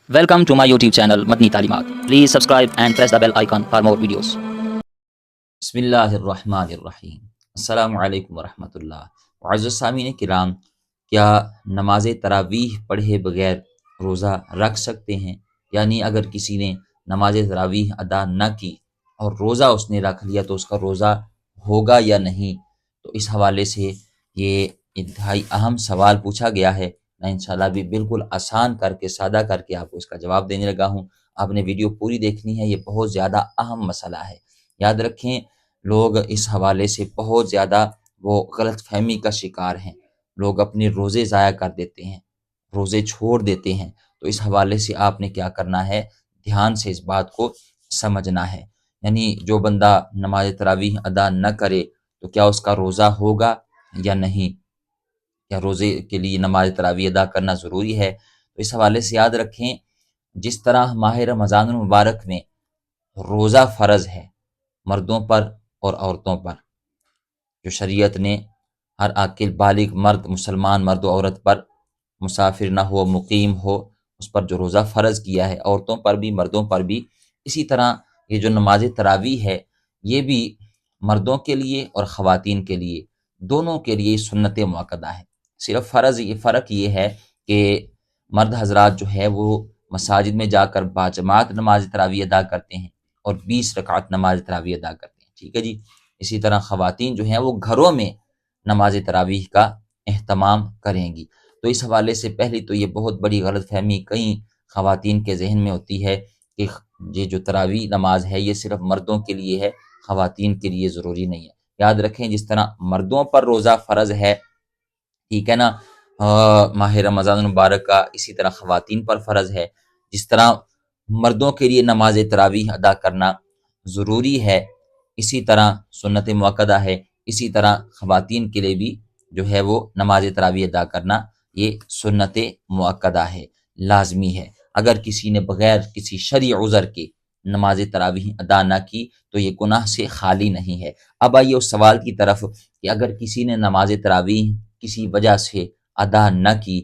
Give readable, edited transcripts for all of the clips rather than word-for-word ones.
Welcome to my YouTube channel Madni Talimat. Please subscribe and press the bell icon for more videos. بسم اللہ الرحمن الرحیم۔ السلام علیکم ورحمۃ اللہ۔ معزز سامعین کرام، کیا نماز تراویح پڑھے بغیر روزہ رکھ سکتے ہیں؟ یعنی اگر کسی نے نماز تراویح ادا نہ کی اور روزہ اس نے رکھ لیا تو اس کا روزہ ہوگا یا نہیں؟ تو اس حوالے سے یہ انتہائی اہم سوال پوچھا گیا ہے۔ میں انشاءاللہ بھی بالکل آسان کر کے سادہ کر کے آپ کو اس کا جواب دینے لگا ہوں۔ آپ نے ویڈیو پوری دیکھنی ہے، یہ بہت زیادہ اہم مسئلہ ہے۔ یاد رکھیں، لوگ اس حوالے سے بہت زیادہ وہ غلط فہمی کا شکار ہیں۔ لوگ اپنے روزے ضائع کر دیتے ہیں، روزے چھوڑ دیتے ہیں۔ تو اس حوالے سے آپ نے کیا کرنا ہے، دھیان سے اس بات کو سمجھنا ہے۔ یعنی جو بندہ نماز تراویح ادا نہ کرے تو کیا اس کا روزہ ہوگا یا نہیں؟ کیا روزے کے لیے نماز تراویح ادا کرنا ضروری ہے؟ تو اس حوالے سے یاد رکھیں، جس طرح ماہ رمضان المبارک میں روزہ فرض ہے مردوں پر اور عورتوں پر، جو شریعت نے ہر عاقل بالغ مرد، مسلمان مرد و عورت پر، مسافر نہ ہو مقیم ہو، اس پر جو روزہ فرض کیا ہے، عورتوں پر بھی مردوں پر بھی، اسی طرح یہ جو نماز تراویح ہے یہ بھی مردوں کے لیے اور خواتین کے لیے، دونوں کے لیے سنت مؤکدہ ہے۔ صرف فرق یہ ہے کہ مرد حضرات جو ہے وہ مساجد میں جا کر باجماعت نماز تراویح ادا کرتے ہیں اور 20 رکعت نماز تراویح ادا کرتے ہیں، ٹھیک ہے جی۔ اسی طرح خواتین جو ہیں وہ گھروں میں نماز تراویح کا اہتمام کریں گی۔ تو اس حوالے سے پہلی تو یہ بہت بڑی غلط فہمی کئی خواتین کے ذہن میں ہوتی ہے کہ یہ جو تراویح نماز ہے یہ صرف مردوں کے لیے ہے، خواتین کے لیے ضروری نہیں ہے۔ یاد رکھیں، جس طرح مردوں پر روزہ فرض ہے، ٹھیک ہے نا، ماہ رمضان المبارک کا، اسی طرح خواتین پر فرض ہے۔ جس طرح مردوں کے لیے نماز تراویح ادا کرنا ضروری ہے، اسی طرح سنت مؤکدہ ہے، اسی طرح خواتین کے لیے بھی جو ہے وہ نماز تراویح ادا کرنا یہ سنت مؤکدہ ہے، لازمی ہے۔ اگر کسی نے بغیر کسی شرعی عذر کے نماز تراویح ادا نہ کی تو یہ گناہ سے خالی نہیں ہے۔ اب آئیے اس سوال کی طرف کہ اگر کسی نے نماز تراویح کسی وجہ سے ادا نہ کی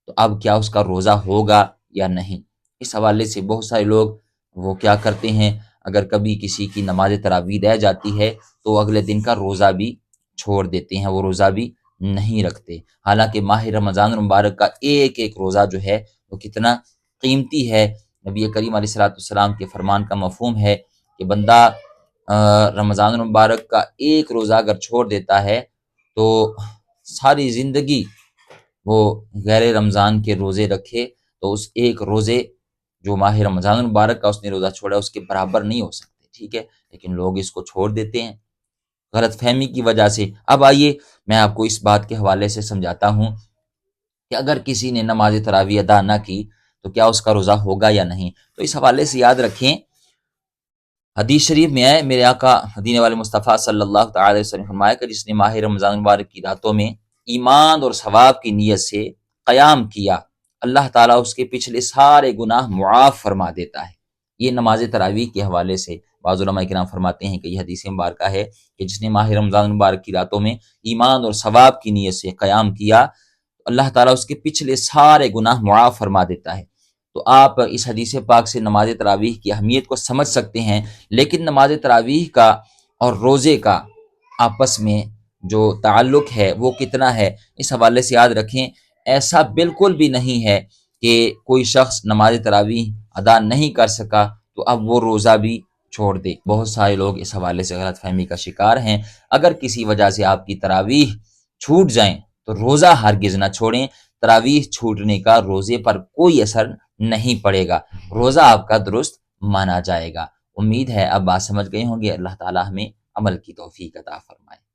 تو اب کیا اس کا روزہ ہوگا یا نہیں؟ اس حوالے سے بہت سارے لوگ وہ کیا کرتے ہیں، اگر کبھی کسی کی نماز تراویح رہ جاتی ہے تو اگلے دن کا روزہ بھی چھوڑ دیتے ہیں، وہ روزہ بھی نہیں رکھتے۔ حالانکہ ماہ رمضان المبارک کا ایک ایک روزہ جو ہے وہ کتنا قیمتی ہے۔ نبی کریم علیہ الصلوۃ والسلام کے فرمان کا مفہوم ہے کہ بندہ رمضان المبارک کا ایک روزہ اگر چھوڑ دیتا ہے تو ساری زندگی وہ غیر رمضان کے روزے رکھے تو اس ایک روزے جو ماہ رمضان المبارک کا اس نے روزہ چھوڑا اس کے برابر نہیں ہو سکتے، ٹھیک ہے۔ لیکن لوگ اس کو چھوڑ دیتے ہیں غلط فہمی کی وجہ سے۔ اب آئیے میں آپ کو اس بات کے حوالے سے سمجھاتا ہوں کہ اگر کسی نے نماز تراویح ادا نہ کی تو کیا اس کا روزہ ہوگا یا نہیں؟ تو اس حوالے سے یاد رکھیں، حدیث شریف میں ہے، میرے آقا مدینے والے مصطفیٰ صلی اللہ تعالی علیہ وسلم فرمایا کہ جس نے ماہ رمضان مبارک کی راتوں میں ایمان اور ثواب کی نیت سے قیام کیا، اللہ تعالیٰ اس کے پچھلے سارے گناہ معاف فرما دیتا ہے۔ یہ نماز تراویح کے حوالے سے بعض علماء کرام فرماتے ہیں کہ یہ حدیث مبارکہ ہے کہ جس نے ماہ رمضان مبارک کی راتوں میں ایمان اور ثواب کی نیت سے قیام کیا، اللہ تعالیٰ اس کے پچھلے سارے گناہ معاف فرما دیتا ہے۔ تو آپ اس حدیث پاک سے نماز تراویح کی اہمیت کو سمجھ سکتے ہیں، لیکن نماز تراویح کا اور روزے کا آپس میں جو تعلق ہے وہ کتنا ہے، اس حوالے سے یاد رکھیں، ایسا بالکل بھی نہیں ہے کہ کوئی شخص نماز تراویح ادا نہیں کر سکا تو اب وہ روزہ بھی چھوڑ دے۔ بہت سارے لوگ اس حوالے سے غلط فہمی کا شکار ہیں۔ اگر کسی وجہ سے آپ کی تراویح چھوٹ جائیں تو روزہ ہرگز نہ چھوڑیں۔ تراویح چھوٹنے کا روزے پر کوئی اثر نہیں پڑے گا، روزہ آپ کا درست مانا جائے گا۔ امید ہے اب بات سمجھ گئے ہوں گے۔ اللہ تعالیٰ ہمیں عمل کی توفیق عطا فرمائے۔